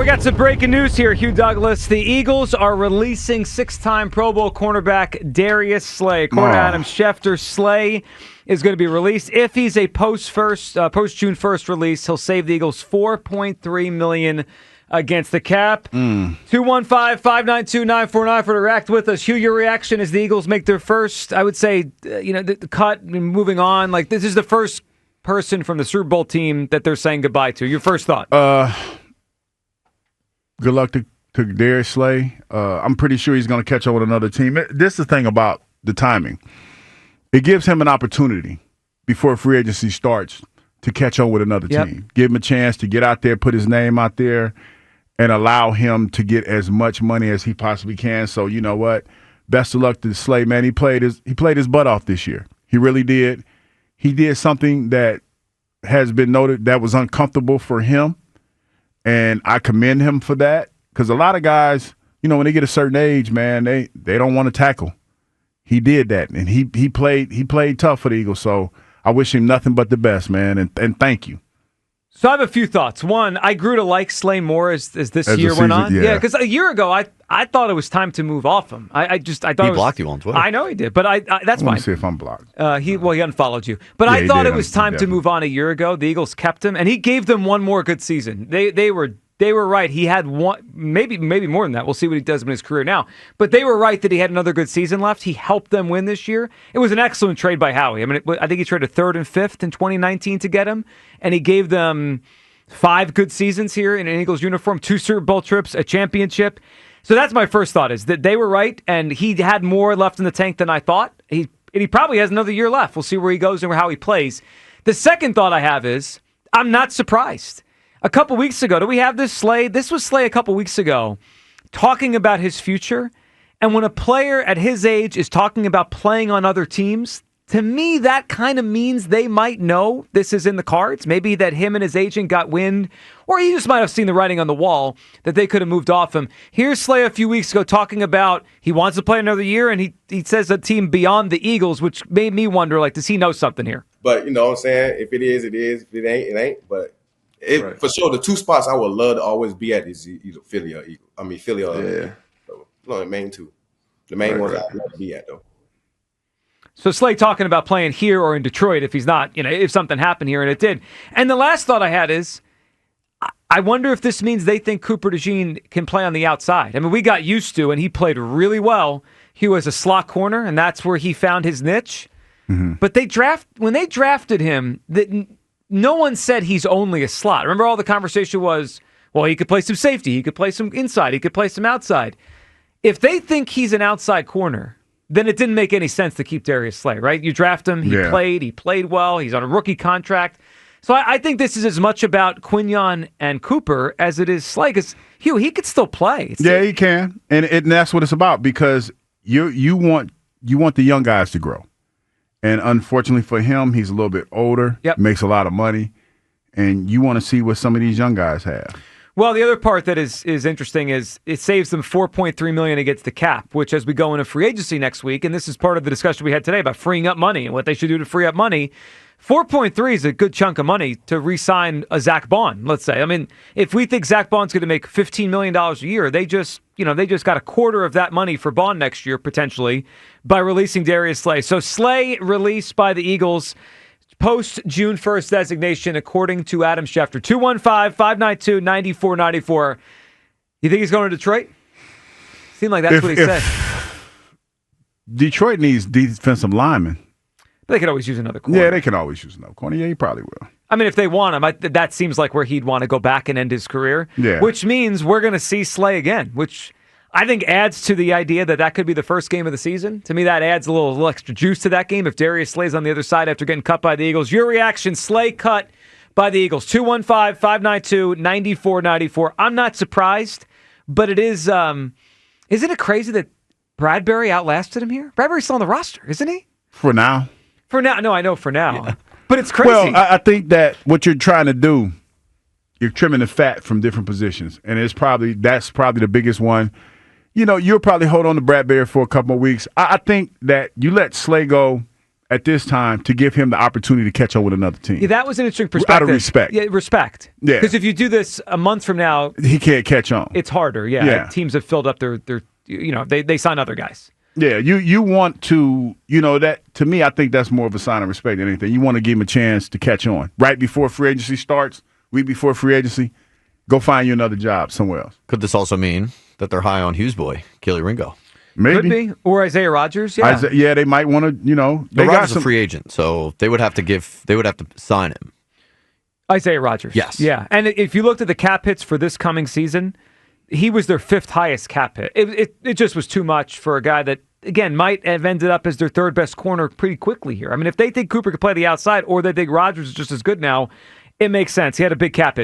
We got some breaking news here, Hugh Douglas. The Eagles are releasing six-time Pro Bowl cornerback Darius Slay. According to Adam Schefter, Slay is going to be released. If he's a post-June 1st release, he'll save the Eagles $4.3 million against the cap. 215-592-9494 to react with us. Hugh, your reaction as the Eagles make their first, I would say, the cut, moving on. Like, this is the first person from the Super Bowl team that they're saying goodbye to. Your first thought? Good luck to Darius Slay. I'm pretty sure he's going to catch on with another team. This is the thing about the timing. It gives him an opportunity before free agency starts to catch on with another team. Give him a chance to get out there, put his name out there, and allow him to get as much money as he possibly can. So, you know what? Best of luck to Slay, man. He played his butt off this year. He really did. He did something that has been noted that was uncomfortable for him. And I commend him for that, because a lot of guys, when they get a certain age, man, they don't want to tackle. He did that, and he played tough for the Eagles. So I wish him nothing but the best, man, and thank you. So I have a few thoughts. One, I grew to like Slay more as this year went on. Yeah, because a year ago I thought it was time to move off him. I thought he blocked you on Twitter. I know he did, but that's fine. Let me see if I'm blocked. He unfollowed you, but I thought it was time to move on a year ago. The Eagles kept him, and he gave them one more good season. They were right. He had one, maybe more than that. We'll see what he does in his career now. But they were right that he had another good season left. He helped them win this year. It was an excellent trade by Howie. I mean, I think he traded third and fifth in 2019 to get him, and he gave them 5 good seasons here in an Eagles uniform, 2 Super Bowl trips, a championship. So that's my first thought, is that they were right, and he had more left in the tank than I thought. He probably has another year left. We'll see where he goes and how he plays. The second thought I have is, I'm not surprised. A couple weeks ago, do we have this Slay? This was Slay a couple weeks ago, talking about his future. And when a player at his age is talking about playing on other teams, to me, that kind of means they might know this is in the cards. Maybe that him and his agent got wind, or he just might have seen the writing on the wall that they could have moved off him. Here's Slay a few weeks ago talking about he wants to play another year, and he says a team beyond the Eagles, which made me wonder, like, does he know something here? But, you know what I'm saying? If it is, it is. If it ain't, it ain't. But right. For sure, the 2 spots I would love to always be at is either Philly or Eagle. I mean, Philly or so, the main 2. The main ones I'd love to be at, though. So Slay talking about playing here or in Detroit if he's not, if something happened here, and it did. And the last thought I had is, I wonder if this means they think Cooper DeJean can play on the outside. I mean, we got used to, and he played really well. He was a slot corner, and that's where he found his niche. Mm-hmm. But when they drafted him, no one said he's only a slot. Remember, all the conversation was, well, he could play some safety, he could play some inside, he could play some outside. If they think he's an outside corner, then it didn't make any sense to keep Darius Slay, right? You draft him, he played well, he's on a rookie contract. So I think this is as much about Quinyon and Cooper as it is Slay, because Hugh, he could still play. He can, and that's what it's about, because you want the young guys to grow. And unfortunately for him, he's a little bit older, makes a lot of money, and you want to see what some of these young guys have. Well, the other part that is interesting is it saves them $4.3 million against the cap, which as we go into free agency next week, and this is part of the discussion we had today about freeing up money and what they should do to free up money, 4.3 is a good chunk of money to re-sign a Zach Bond, let's say. I mean, if we think Zach Bond's going to make $15 million a year, they just got a quarter of that money for Bond next year, potentially, by releasing Darius Slay. So Slay released by the Eagles post-June 1st designation, according to Adam Schefter. 215-592-9494. You think he's going to Detroit? Seemed like that's what he said. Detroit needs defensive linemen. But they could always use another corner. Yeah, they can always use another corner. Yeah, he probably will. I mean, if they want him, that seems like where he'd want to go back and end his career. Yeah. Which means we're going to see Slay again, which I think adds to the idea that could be the first game of the season. To me, that adds a little extra juice to that game if Darius Slay's on the other side after getting cut by the Eagles. Your reaction, Slay cut by the Eagles. 215-592-9494. I'm not surprised, but it is, isn't it crazy that Bradbury outlasted him here? Bradbury's still on the roster, isn't he? For now. For now. No, I know for now. Yeah. But it's crazy. Well, I think that what you're trying to do, you're trimming the fat from different positions. And that's probably the biggest one. You'll probably hold on to Bradbury for a couple of weeks. I think that you let Slay go at this time to give him the opportunity to catch up with another team. Yeah, that was an interesting perspective. Out of respect. Yeah, respect. Yeah. Because if you do this a month from now, he can't catch on. It's harder. Yeah. Teams have filled up their they sign other guys. Yeah, you want to, that to me, I think that's more of a sign of respect than anything. You want to give him a chance to catch on. Right before free agency starts, week before free agency, go find you another job somewhere else. Could this also mean that they're high on Hughes boy, Keely Ringo? Maybe. Could be. Or Isaiah Rodgers. Yeah. They might want to, they Rodgers is a free agent, so they would have to sign him. Isaiah Rodgers. Yes. Yeah. And if you looked at the cap hits for this coming season, he was their 5th highest cap hit. It just was too much for a guy that, again, might have ended up as their 3rd best corner pretty quickly here. I mean, if they think Cooper could play the outside or they think Rodgers is just as good now, it makes sense. He had a big cap hit.